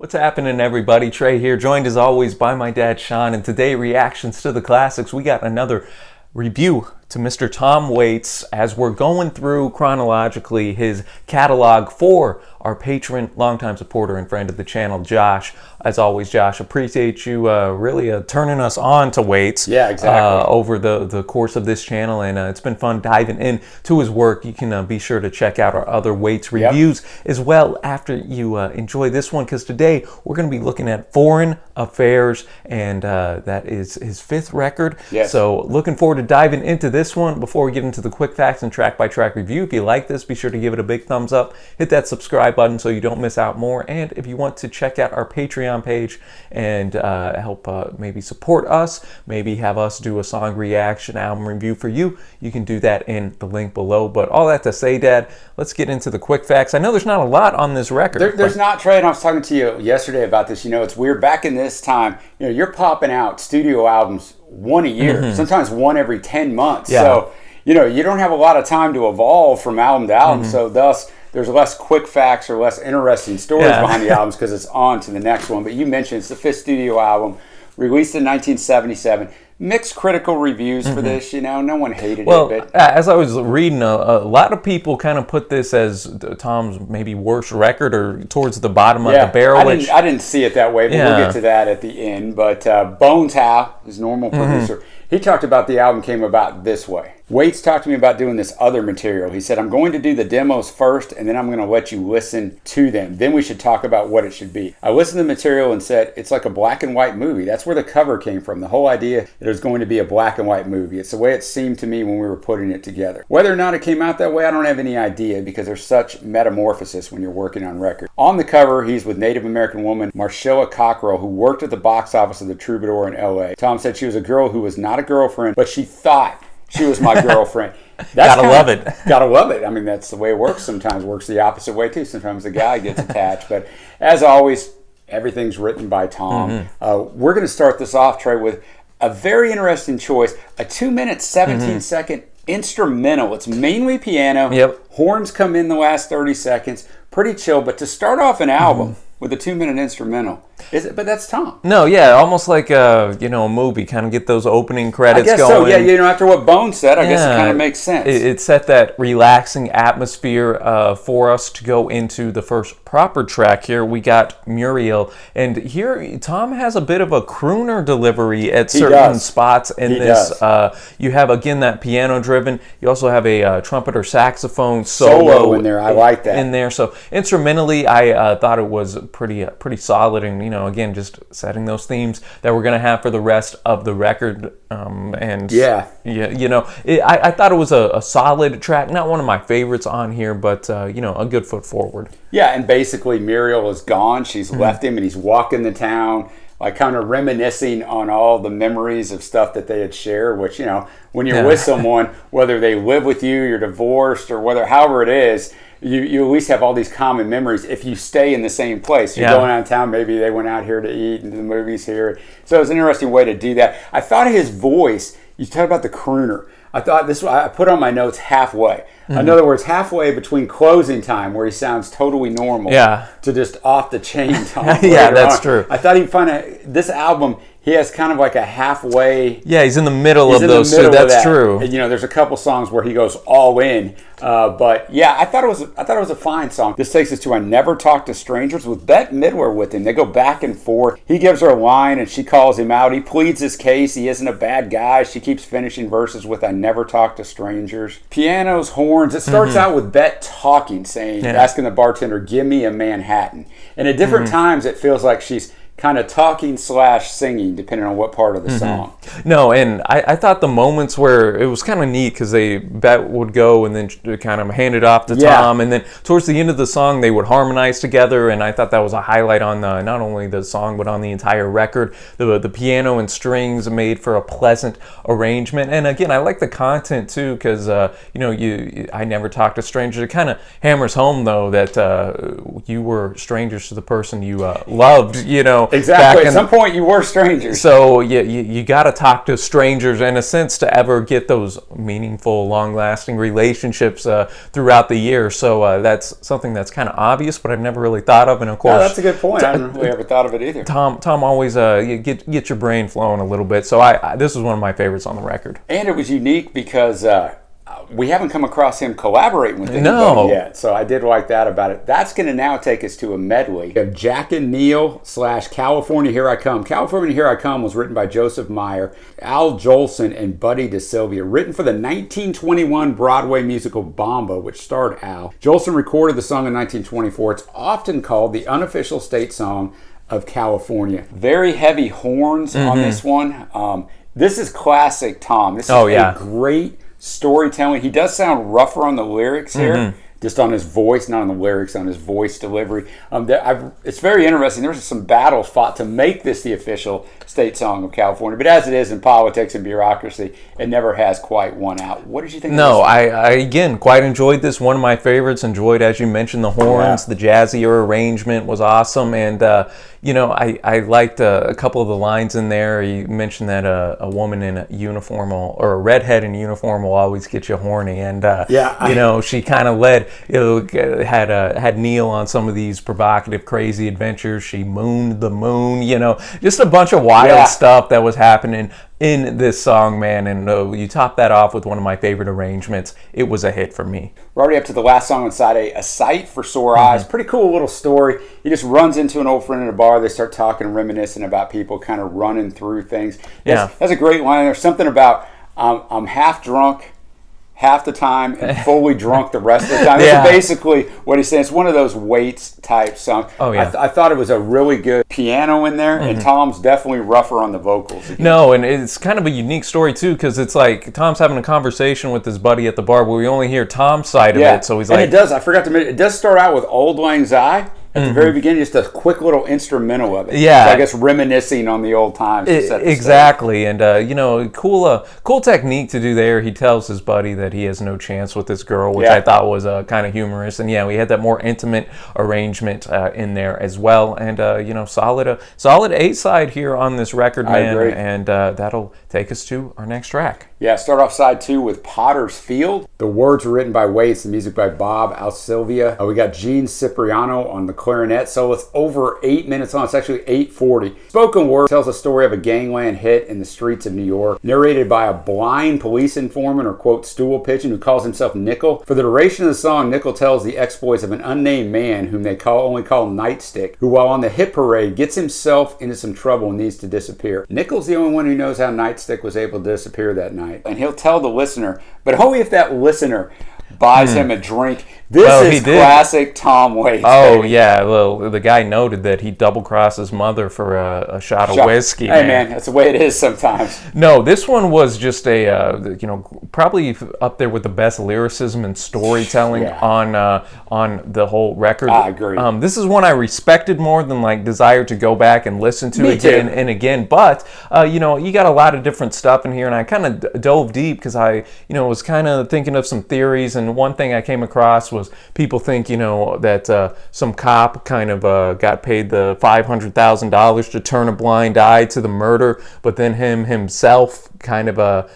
What's happening, everybody? Trey here, joined as always by my dad Sean, and today reactions to the classics. We got another review to Mr. Tom Waits as we're going through chronologically his catalog for our patron, longtime supporter and friend of the channel, Josh. As always, Josh, appreciate you really turning us on to Waits. Yeah, exactly. Over the course of this channel, and it's been fun diving into his work. You can be sure to check out our other Waits reviews as well after you enjoy this one, because today we're going to be looking at Foreign Affairs, and that is his 5th record. Yes. So looking forward to diving into this one. Before we get into the quick facts and track-by-track review, if you like this, be sure to give it a big thumbs up. Hit that subscribe button so you don't miss out more. And if you want to check out our Patreon page and help maybe support us, maybe have us do a song reaction, album review for you, you can do that in the link below. But all that to say, Dad, let's get into the quick facts. I know there's not a lot on this record. There's not, Trey, and I was talking to you yesterday about this. You know, it's weird. Back in this time, you know, you're popping out studio albums one a year, sometimes one every 10 months. Yeah. So, you know, you don't have a lot of time to evolve from album to album. So thus, there's less quick facts or less interesting stories behind the albums because it's on to the next one. But you mentioned it's the 5th studio album, released in 1977. Mixed critical reviews for this, you know, no one hated it. But as I was reading, a lot of people kind of put this as Tom's maybe worst record or towards the bottom of the barrel. I didn't see it that way, but we'll get to that at the end. But Bones Howe, his normal producer, he talked about the album came about this way. Waits talked to me about doing this other material. He said, I'm going to do the demos first, and then I'm going to let you listen to them. Then we should talk about what it should be. I listened to the material and said, it's like a black and white movie. That's where the cover came from. The whole idea that it was going to be a black and white movie. It's the way it seemed to me when we were putting it together. Whether or not it came out that way, I don't have any idea, because there's such metamorphosis when you're working on record. On the cover, he's with Native American woman Marcella Cockrell, who worked at the box office of the Troubadour in LA. Tom said she was a girl who was not a girlfriend, but she thought she was my girlfriend. Gotta love it. Gotta love it. I mean, that's the way it works. Sometimes it works the opposite way too. Sometimes the guy gets attached. But as always, everything's written by Tom. We're going to start this off, Trey, with a very interesting choice. A 2-minute, 17-second instrumental. It's mainly piano. Horns come in the last 30 seconds. Pretty chill. But to start off an album with a 2-minute instrumental, but that's Tom. No, yeah, almost like a movie. Kind of get those opening credits going. So, yeah, you know, after what Bones said, I guess it kind of makes sense. It set that relaxing atmosphere for us to go into the first proper track here. We got Muriel, and here Tom has a bit of a crooner delivery at certain spots in this. You have, again, that piano driven. You also have a trumpet or saxophone solo in there. I like that. In there. So instrumentally, I thought it was pretty solid, and you know, again, just setting those themes that we're gonna have for the rest of the record. You know, I thought it was a solid track, not one of my favorites on here, but you know, a good foot forward. Yeah, and basically Muriel is gone. She's left him, and he's walking the town, like kind of reminiscing on all the memories of stuff that they had shared, which, you know, when you're with someone, whether they live with you, you're divorced, or however it is, you at least have all these common memories if you stay in the same place. You're going out of town, maybe they went out here to eat and the movies here. So it's an interesting way to do that. I thought his voice, you talk about the crooner, I thought this, I put on my notes halfway. In other words, halfway between closing time, where he sounds totally normal, to just off the chain time. That's true. I thought he'd find this album, he has kind of like a halfway. Yeah, he's in the middle of those two. That's true. And, you know, there's a couple songs where he goes all in. But yeah, I thought it was a fine song. This takes us to I Never Talk to Strangers with Bette Midler with him. They go back and forth. He gives her a line and she calls him out. He pleads his case. He isn't a bad guy. She keeps finishing verses with I Never Talk to Strangers. Pianos, horns. It starts out with Bette talking, saying, asking the bartender, give me a Manhattan. And at different times it feels like she's kind of talking / singing, depending on what part of the song. No, and I thought the moments where it was kind of neat, because Bette would go and then kind of hand it off to Tom, and then towards the end of the song they would harmonize together, and I thought that was a highlight on not only the song but on the entire record. The piano and strings made for a pleasant arrangement, and again, I like the content too, because you know, I Never Talk to Strangers. It kind of hammers home though that you were strangers to the person you loved, you know. Exactly. At some point, you were strangers. So you got to talk to strangers in a sense to ever get those meaningful, long-lasting relationships throughout the year. So that's something that's kind of obvious, but I've never really thought of. And of course, that's a good point. I haven't really ever thought of it either. Tom always get your brain flowing a little bit. So this is one of my favorites on the record. And it was unique because we haven't come across him collaborating with anybody yet. So I did like that about it. That's going to now take us to a medley. We have Jack and Neil / California Here I Come. California Here I Come was written by Joseph Meyer, Al Jolson, and Buddy DeSylvia. Written for the 1921 Broadway musical Bomba, which starred Al. Jolson recorded the song in 1924. It's often called the unofficial state song of California. Very heavy horns on this one. This is classic Tom. This is a great storytelling. He does sound rougher on the lyrics here, just on his voice, not on the lyrics, on his voice delivery. It's very interesting. There was some battles fought to make this the official state song of California, but as it is in politics and bureaucracy, it never has quite won out. What did you think of this? I again quite enjoyed this. One of my favorites. Enjoyed, as you mentioned, the horns. The jazzier arrangement was awesome, and I liked a couple of the lines in there. You mentioned that a woman in a uniform or a redhead in uniform will always get you horny, and she kind of had Neil on some of these provocative, crazy adventures. She mooned the moon, just a bunch of wild stuff that was happening in this song, man. And you top that off with one of my favorite arrangements. It was a hit for me. We're already up to the last song on side A, A Sight for Sore Eyes. Pretty cool little story. He just runs into an old friend in a bar. They start talking, reminiscing about people, kind of running through things. That's a great line. There's something about I'm half drunk half the time and fully drunk the rest of the time. That's basically what he's saying. It's one of those Waits type songs. I thought it was a really good piano in there, and Tom's definitely rougher on the vocals. No, and it's kind of a unique story too, because it's like Tom's having a conversation with his buddy at the bar, but we only hear Tom's side of it. So he's I forgot to mention, it does start out with Auld Lang Syne. At the very beginning, just a quick little instrumental of it. Yeah. So I guess reminiscing on the old times. Exactly. And, cool technique to do there. He tells his buddy that he has no chance with this girl, which I thought was kind of humorous. And, we had that more intimate arrangement in there as well. And, solid A-side here on this record, man. I agree. And that'll take us to our next track. Yeah, start off side 2 with Potter's Field. The words were written by Waits, the music by Bob Alciva. We got Gene Cipriano on the clarinet solo. It's over 8 minutes long. It's actually 8:40. Spoken word tells a story of a gangland hit in the streets of New York, narrated by a blind police informant, or quote, stool pigeon, who calls himself Nickel. For the duration of the song, Nickel tells the exploits of an unnamed man whom they only call Nightstick, who while on the hit parade gets himself into some trouble and needs to disappear. Nickel's the only one who knows how Nightstick was able to disappear that night. And he'll tell the listener, but only if that listener buys him a drink. This is classic Tom Waits. Oh, baby. Yeah. Well, the guy noted that he double-crossed his mother for a shot of whiskey. Hey, man, that's the way it is sometimes. No, this one was just probably up there with the best lyricism and storytelling on the whole record. I agree. This is one I respected more than desire to go back and listen to again and again. But you got a lot of different stuff in here, and I kind of dove deep because I was kind of thinking of some theories. And one thing I came across was people think, that some cop kind of got paid the $500,000 to turn a blind eye to the murder, but then himself kind of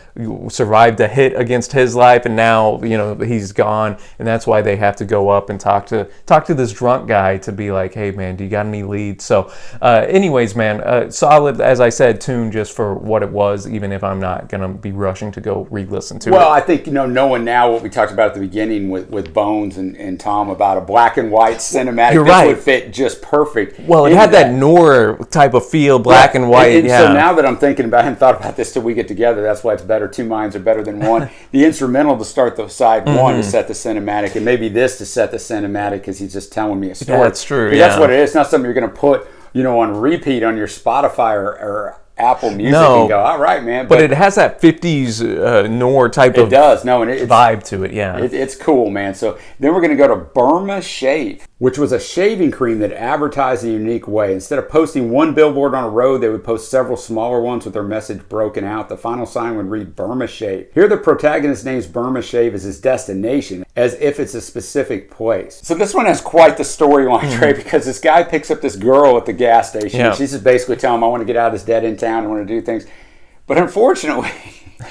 survived a hit against his life, and now he's gone, and that's why they have to go up and talk to this drunk guy to be like, hey man, do you got any leads? So anyways, man, solid, as I said, tune just for what it was, even if I'm not gonna be rushing to go re-listen to it. Well, I think knowing now what we talked about at the beginning with Bones and Tom about a black and white cinematic, this would fit just perfect. Well, it had that noir type of feel, black and white. And so now that I'm thinking about it, I hadn't thought about this till we get together. That's why it's better. Two minds are better than one. The instrumental to start the side one to set the cinematic, and maybe this to set the cinematic because he's just telling me a story. Yeah, that's true. That's what it is. It's not something you're going to put on repeat on your Spotify or Apple Music and go, all right, man. But it has that 50s noir type of vibe to it, yeah. It's cool, man. So then we're going to go to Burma Shave, which was a shaving cream that advertised in a unique way. Instead of posting one billboard on a road, they would post several smaller ones with their message broken out. The final sign would read Burma Shave. Here the protagonist names Burma Shave as his destination, as if it's a specific place. So this one has quite the storyline, Trey, because this guy picks up this girl at the gas station. And she's just basically telling him, I want to get out of this dead end town, I want to do things. But unfortunately,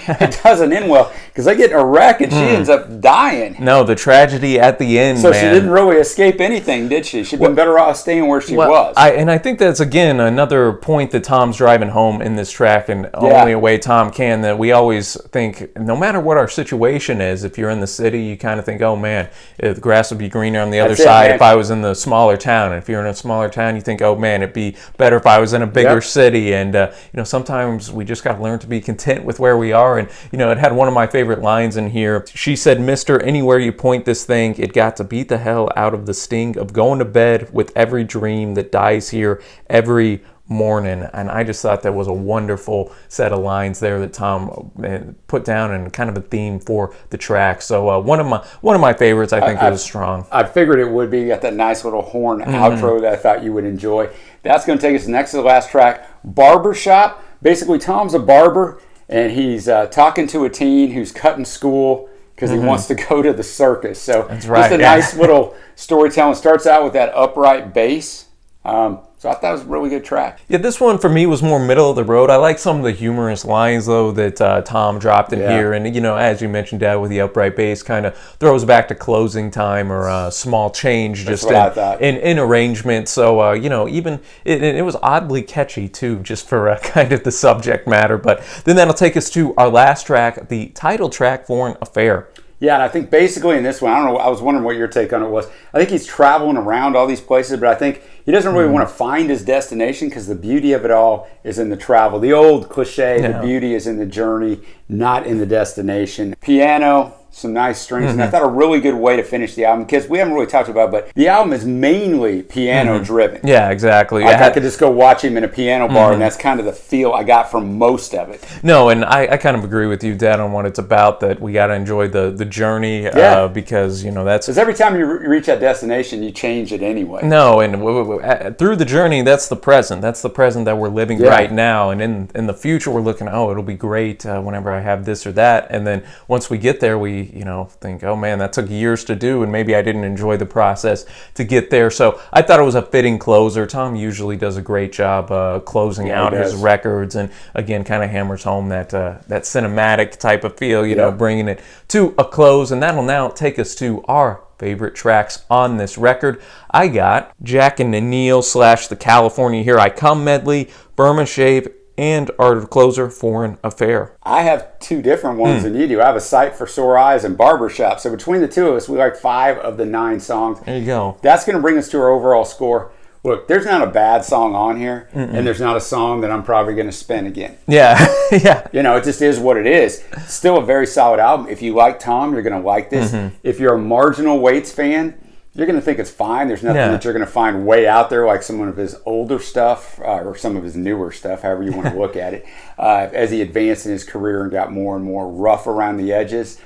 it doesn't end well because they get in a wreck and she ends up dying. No, the tragedy at the end, so man. She didn't really escape anything, did she? She'd been better off staying where she was. I think that's, again, another point that Tom's driving home in this track, and only a way Tom can, that we always think, no matter what our situation is, if you're in the city, you kind of think, oh man, the grass would be greener on the other side if I was in the smaller town. And if you're in a smaller town, you think, oh man, it'd be better if I was in a bigger city. And sometimes we just got to learn to be content with where we are. And it had one of my favorite lines in here. She said, "Mister, anywhere you point this thing, it got to beat the hell out of the sting of going to bed with every dream that dies here every morning." And I just thought that was a wonderful set of lines there that Tom put down, and kind of a theme for the track. So one of my favorites. I think it was strong. I figured it would be. You got that nice little horn outro that I thought you would enjoy. That's going to take us next to the last track, Barbershop. Basically, Tom's a barber, and he's talking to a teen who's cutting school because he wants to go to the circus. So just a nice little storytelling. Starts out with that upright bass. So I thought it was a really good track. Yeah, this one for me was more middle of the road. I like some of the humorous lines, though, that Tom dropped in here. And, as you mentioned, Dad, with the upright bass, kind of throws back to closing time or small change just in arrangement. So, even it was oddly catchy, too, just for kind of the subject matter. But then that'll take us to our last track, the title track for An Affair. Yeah, and I think basically in this one, I don't know, I was wondering what your take on it was. I think he's traveling around all these places, but I think he doesn't really want to find his destination because the beauty of it all is in the travel. The old cliche, the beauty is in the journey, not in the destination. Piano, some nice strings, and I thought a really good way to finish the album, because we haven't really talked about it, but the album is mainly piano driven. Yeah, exactly. I could just go watch him in a piano bar, and that's kind of the feel I got from most of it. No, and I kind of agree with you, Dad, on what it's about, that we got to enjoy the journey, because, that's... Because every time you reach that destination, you change it anyway. No, and through the journey, that's the present. That's the present that we're living right now, and in the future, we're looking, it'll be great whenever I have this or that, and then once we get there, we think, oh man, that took years to do, and maybe I didn't enjoy the process to get there. So I thought it was a fitting closer. Tom usually does a great job closing out his records, and again, kind of hammers home that cinematic type of feel, bringing it to a close. And that'll now take us to our favorite tracks on this record. I got Jack and Neil / the California Here I Come medley, Burma Shave, and our closer, For An Affair. I have two different ones than you do. I have A Sight for Sore Eyes and Barbershop. So between the two of us, we like 5 of the 9 songs. There you go. That's going to bring us to our overall score. Look, there's not a bad song on here, and there's not a song that I'm probably going to spin again. Yeah, yeah. It just is what it is. Still a very solid album. If you like Tom, you're going to like this. If you're a marginal Waits fan, you're going to think it's fine. There's nothing that you're going to find way out there like some of his older stuff or some of his newer stuff, however you want to look at it. As he advanced in his career and got more and more rough around the edges,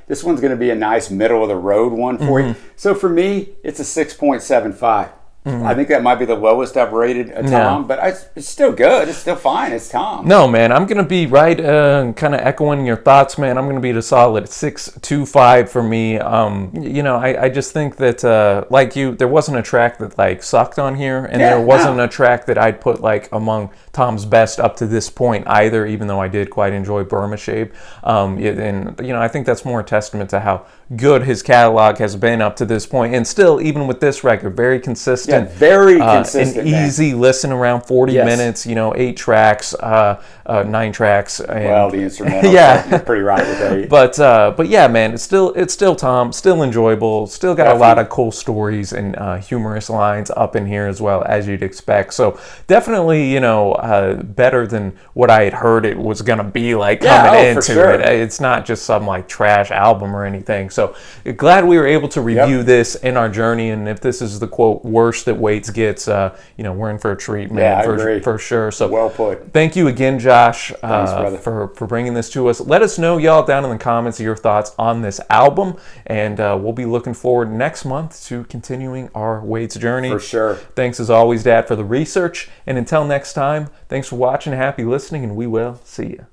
this one's going to be a nice middle-of-the-road one for you. So for me, it's a 6.75. I think that might be the lowest I've rated a Tom, but it's still good. It's still fine. It's Tom. No, man, I'm going to be right, kind of echoing your thoughts, man. I'm going to be at a solid 6.25 for me. I just think that, like you, there wasn't a track that, sucked on here, and there wasn't a track that I'd put, among Tom's best up to this point either, even though I did quite enjoy Burma Shave. I think that's more a testament to how good his catalog has been up to this point, and still, even with this record, very consistent. Yeah, very consistent. An easy listen, around 40 minutes, 8 tracks, 9 tracks. And, the instrumental. You're pretty right with 8. But yeah, man, it's still Tom, still enjoyable, still got a lot of cool stories and humorous lines up in here as well, as you'd expect. So definitely, better than what I had heard it was going to be coming into it. It's not just some trash album or anything. So glad we were able to review this in our journey, and if this is the quote worst push that Waits gets, we're in for a treat, man. Yeah, I agree. For sure. So well put. Thank you again, Josh, Thanks, brother. for bringing this to us. Let us know, y'all, down in the comments your thoughts on this album, and we'll be looking forward next month to continuing our Waits journey. For sure. Thanks as always, Dad, for the research. And until next time, thanks for watching, happy listening, and we will see you.